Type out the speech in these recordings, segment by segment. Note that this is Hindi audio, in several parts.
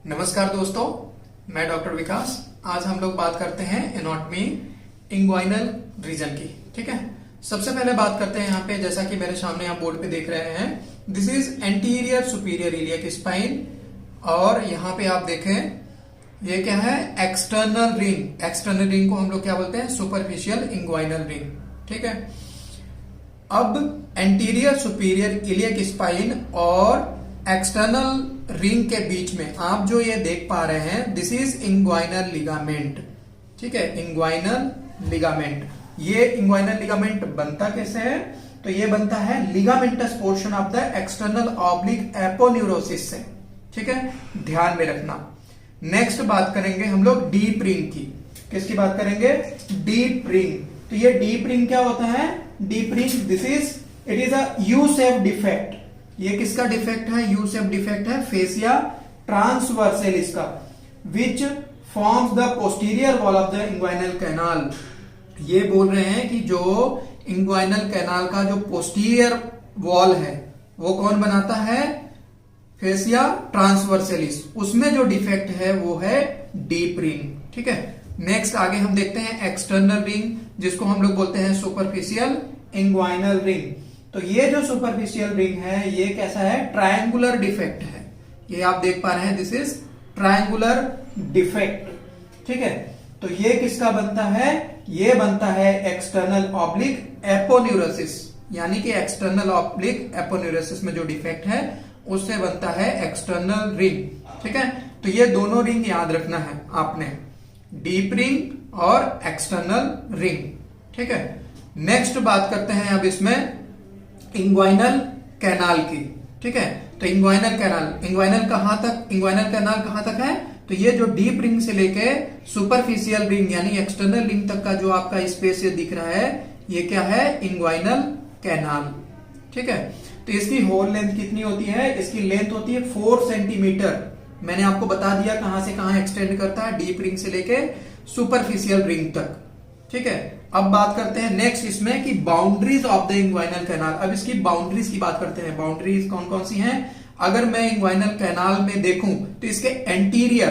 नमस्कार दोस्तों, मैं डॉक्टर विकास। आज हम लोग बात करते हैं एनाटॉमी इंग्वाइनल रीजन की। ठीक है, सबसे पहले बात करते हैं यहाँ पे, जैसा कि मेरे सामने आप बोर्ड पे देख रहे हैं, this is anterior superior iliac spine. और यहाँ पे आप देखें, ये क्या है? External ring. एक्सटर्नल रिंग को हम लोग क्या बोलते हैं? Superficial inguinal ring. ठीक है, अब एंटीरियर सुपीरियर इलियक स्पाइन और एक्सटर्नल रिंग के बीच में आप जो ये देख पा रहे हैं, दिस इज इंग्वाइनल लिगामेंट। ठीक है, इंग्वाइनल लिगामेंट। ये इंग्वाइनल लिगामेंट बनता कैसे है? तो ये बनता है ligamentous portion of the external oblique aponeurosis से। ठीक है, ध्यान में रखना। नेक्स्ट बात करेंगे हम लोग डीप रिंग की। किसकी बात करेंगे? Deep ring. तो ये डीप रिंग क्या होता है? Deep ring, this is, it is a U shape defect. ये किसका डिफेक्ट है? यू शेप डिफेक्ट है फेसिया ट्रांसवर्सेलिस का, which forms the posterior wall of the inguinal canal. ये बोल रहे हैं कि जो इंग्वाइनल कैनाल का जो पोस्टीरियर वॉल है वो कौन बनाता है? फेसिया ट्रांसवर्सेलिस। उसमें जो डिफेक्ट है वो है डीप रिंग। ठीक है, नेक्स्ट आगे हम देखते हैं एक्सटर्नल रिंग, जिसको हम लोग बोलते हैं सुपरफिशियल इंग्वाइनल रिंग। तो ये जो सुपरफिशियल रिंग है, ये कैसा है? ट्रायंगुलर डिफेक्ट है। ये आप देख पा रहे हैं, दिस इज ट्रायंगुलर डिफेक्ट। ठीक है, तो ये किसका बनता है? ये बनता है एक्सटर्नल ऑब्लिक एपोन्यूरोसिस, यानी कि एक्सटर्नल ऑब्लिक एपोन्यूरोसिस में जो डिफेक्ट है उससे बनता है एक्सटर्नल रिंग। ठीक है, तो ये दोनों रिंग याद रखना है आपने, डीप रिंग और एक्सटर्नल रिंग। ठीक है, नेक्स्ट बात करते हैं अब इसमें इंग्वाइनल कैनाल की। ठीक है, तो इंग्वाइनल कैनाल, इंग्वाइनल कहां तक, इंग्वाइनल कैनाल कहां तक है? तो ये जो डीप रिंग से लेके सुपरफिशियल रिंग यानी एक्सटर्नल रिंग तक का जो आपका स्पेस ये दिख रहा है, ये क्या है? Inguinal canal. ठीक है, तो इसकी होल लेंथ कितनी होती है? इसकी लेंथ होती है 4 सेंटीमीटर। मैंने आपको बता दिया कहां से कहां एक्सटेंड करता है, डीप रिंग से लेके सुपरफिशियल रिंग तक। ठीक है, अब बात करते हैं नेक्स्ट इसमें कि boundaries of the inguinal canal. अब इसकी बाउंड्रीज की बात करते हैं। बाउंड्रीज कौन कौन सी हैं? अगर मैं इंग्वाइनल कैनाल में देखूं तो इसके एंटीरियर,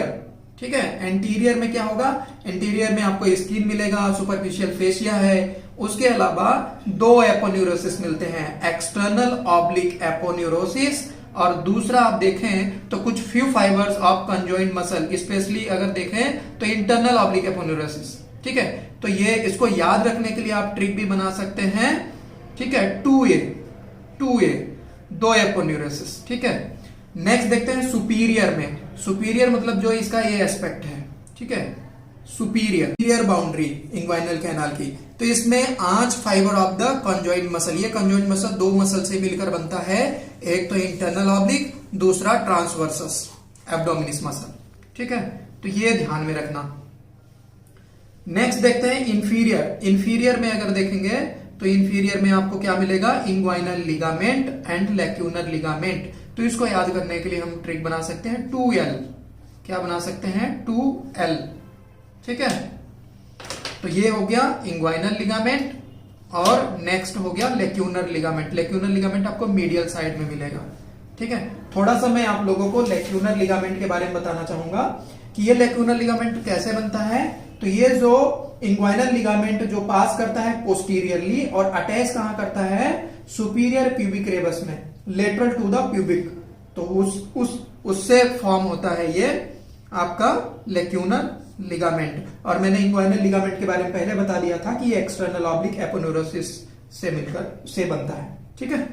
ठीक है, एंटीरियर में क्या होगा? एंटीरियर में आपको स्किन मिलेगा, सुपरफिशियल फेसिया है, उसके अलावा दो एपोन्यूरोसिस मिलते हैं, एक्सटर्नल ऑब्लिक एपोन्यूरोसिस, और दूसरा आप देखें तो कुछ few fibres of conjoint muscle, specially अगर देखें तो इंटरनल ऑब्लिक एपोन्यूरोसिस। ठीक है, तो ये इसको याद रखने के लिए आप ट्रिक भी बना सकते हैं। ठीक है, 2A दो एपोन्यूरोसिस। ठीक है, नेक्स्ट देखते हैं सुपीरियर में। सुपीरियर मतलब जो इसका ये एस्पेक्ट है। ठीक है, सुपीरियर बाउंड्री इंग्वाइनल कैनाल की, तो इसमें 5 fibre of the conjoint muscle. ये कंजॉइंट मसल 2 मसल से मिलकर बनता है, एक तो इंटरनल ऑब्लिक, दूसरा ट्रांसवर्सस एब्डोमिनिस मसल। ठीक है, तो ये ध्यान में रखना। नेक्स्ट देखते हैं इंफीरियर। इंफीरियर में अगर देखेंगे तो इंफीरियर में आपको क्या मिलेगा? Inguinal ligament and lacunar ligament. तो इसको याद करने के लिए हम ट्रिक बना सकते हैं 2L। क्या बना सकते हैं? 2L। ठीक है, तो ये हो गया इंग्वाइनल लिगामेंट, और नेक्स्ट हो गया लैक्यूनर लिगामेंट। लैक्यूनर लिगामेंट आपको मीडियल साइड में मिलेगा। ठीक है, थोड़ा सा मैं आप लोगों को लैक्यूनर लिगामेंट के बारे में बताना चाहूंगा कि ये लैक्यूनर लिगामेंट कैसे बनता है। तो ये जो इंग्वाइनल लिगामेंट जो पास करता है पोस्टीरियरली और अटैच कहां करता है? सुपीरियर प्यूबिक रेबस में, लेटरल टू द प्यूबिक। तो उससे फॉर्म होता है ये आपका लैक्यूनर लिगामेंट। और मैंने इंग्वाइनल लिगामेंट के बारे में पहले बता दिया था कि ये एक्सटर्नल ऑब्लिक एपोन्यूरोसिस से मिलकर से बनता है। ठीक है,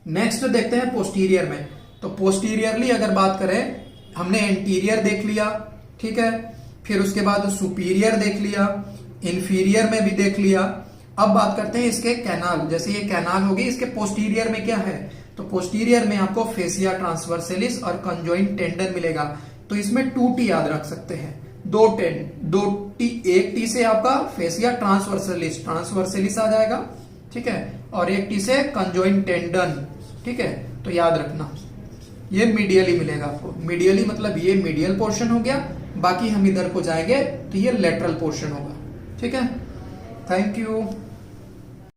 नेक्स्ट देखते हैं पोस्टीरियर में। तो पोस्टीरियरली अगर बात करें, हमने एंटीरियर देख लिया, ठीक है, फिर उसके बाद सुपीरियर देख लिया, इंफीरियर में भी देख लिया। अब बात करते हैं इसके कैनाल। जैसे ये कैनाल होगी, इसके पोस्टीरियर में क्या है? तो पोस्टीरियर में आपको फेसिया ट्रांसवर्सेलिस और कंजॉइंट टेंडन मिलेगा। तो इसमें 2T याद रख सकते हैं, 2T। एक T से आपका फेसिया ट्रांसवर्सेलिस आ जाएगा। ठीक है, और एक T से कंजॉइंट टेंडन। ठीक है, तो याद रखना ये मीडियली मिलेगा आपको। मीडियली मतलब ये मीडियल पोर्शन हो गया, बाकी हम इधर को जाएंगे तो ये लेटरल पोर्शन होगा। ठीक है, थैंक यू।